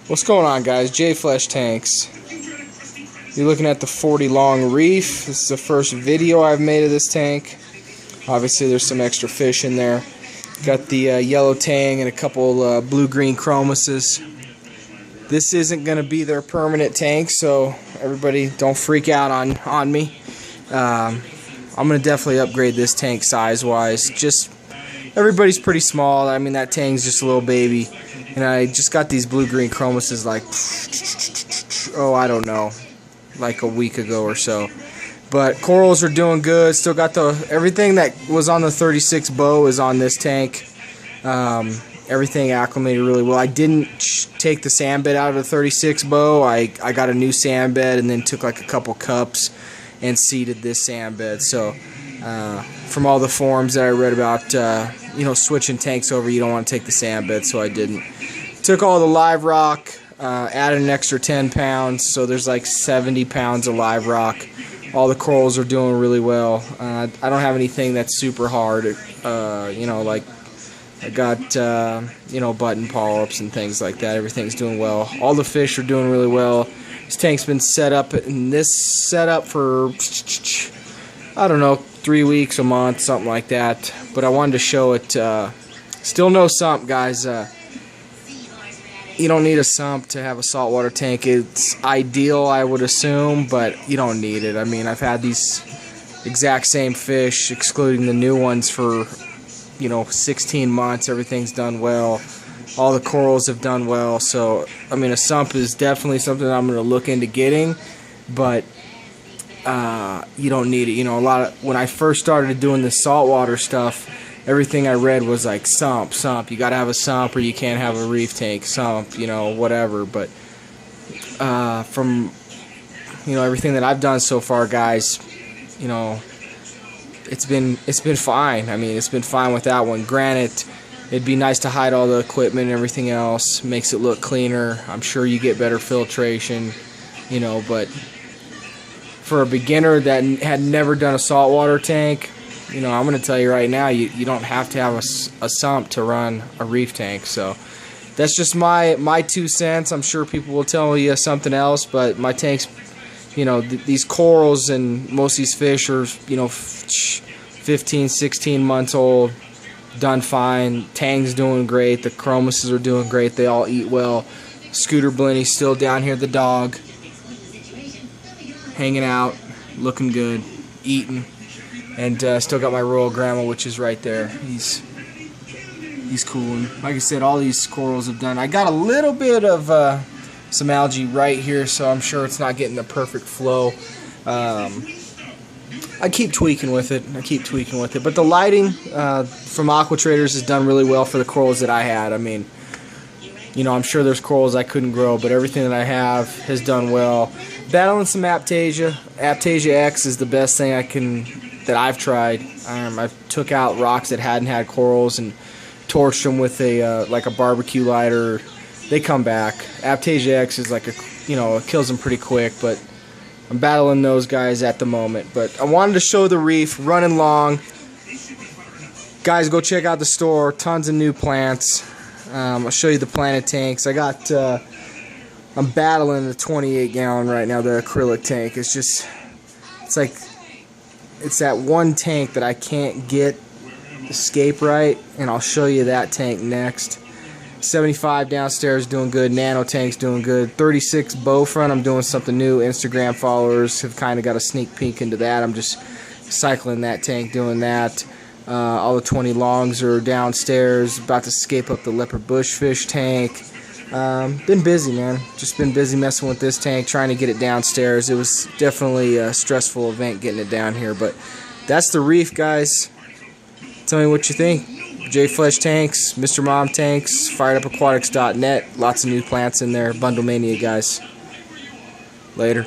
What's going on, guys? J Flesh Tanks. You're looking at the 40 long reef. This is the first video I've made of this tank. Obviously there's some extra fish in there. Got the yellow tang and a couple blue-green chromuses. This isn't going to be their permanent tank, so everybody don't freak out on me. I'm going to definitely upgrade this tank size-wise. Just everybody's pretty small. I mean, that tank's just a little baby. And I just got these blue-green chromuses like, oh, I don't know, like a week ago or so. But corals are doing good. Still got everything that was on the 36 bow is on this tank. Everything acclimated really well. I didn't take the sand bed out of the 36 bow. I got a new sand bed and then took like a couple cups and seeded this sand bed. So from all the forums that I read about, you know, switching tanks over, you don't want to take the sand bed, so I didn't. Took all the live rock, added an extra 10 pounds, so there's like 70 pounds of live rock. All the corals are doing really well. I don't have anything that's super hard, you know, like I got, you know, button polyps and things like that. Everything's doing well. All the fish are doing really well. This tank's been set up in this setup for, I don't know, 3 weeks, a month, something like that. But I wanted to show it. Still no sump, guys. You don't need a sump to have a saltwater tank. It's ideal, I would assume, but you don't need it. I mean, I've had these exact same fish, excluding the new ones, for, you know, 16 months. Everything's done well. All the corals have done well. So, I mean, a sump is definitely something I'm going to look into getting, but you don't need it. You know, when I first started doing the saltwater stuff, everything I read was like sump. You got to have a sump or you can't have a reef tank. Sump, you know, whatever. But from, you know, everything that I've done so far, guys, you know, it's been fine. I mean, it's been fine with that one. Granted, it'd be nice to hide all the equipment and everything else. Makes it look cleaner. I'm sure you get better filtration, you know, but for a beginner that had never done a saltwater tank, you know, I'm going to tell you right now, you don't have to have a sump to run a reef tank. So that's just my 2 cents. I'm sure people will tell you something else, but my tanks, you know, these corals and most of these fish are, you know, 15, 16 months old, done fine. Tang's doing great. The chromuses are doing great. They all eat well. Scooter Blenny's still down here, the dog, hanging out, looking good, eating. And still got my royal grandma, which is right there. He's cool. And like I said, all these corals have done. I got a little bit of some algae right here, so I'm sure it's not getting the perfect flow. I keep tweaking with it. But the lighting from Aqua Traders has done really well for the corals that I had. I mean, you know, I'm sure there's corals I couldn't grow, but everything that I have has done well. Battling some Aptasia. Aptasia X is the best thing that I've tried. I took out rocks that hadn't had corals and torched them with a like a barbecue lighter. They come back. Aptasia X is like you know, it kills them pretty quick, but I'm battling those guys at the moment. But I wanted to show the reef running long. Guys, go check out the store. Tons of new plants. I'll show you the planted tanks. I got. I'm battling the 28 gallon right now, the acrylic tank. It's that one tank that I can't get escape right, and I'll show you that tank next. 75 downstairs doing good. Nano tank's doing good. 36 bow front, I'm doing something new. Instagram followers have kind of got a sneak peek into that. I'm just cycling that tank, doing that. All the 20 longs are downstairs. About to escape up the leopard bushfish tank. Been busy, man. Just been busy messing with this tank, trying to get it downstairs. It was definitely a stressful event getting it down here, but that's the reef, guys. Tell me what you think. J Flesh Tanks, Mr. Mom Tanks, firedupaquatics.net. Lots of new plants in there. Bundle Mania, guys. Later.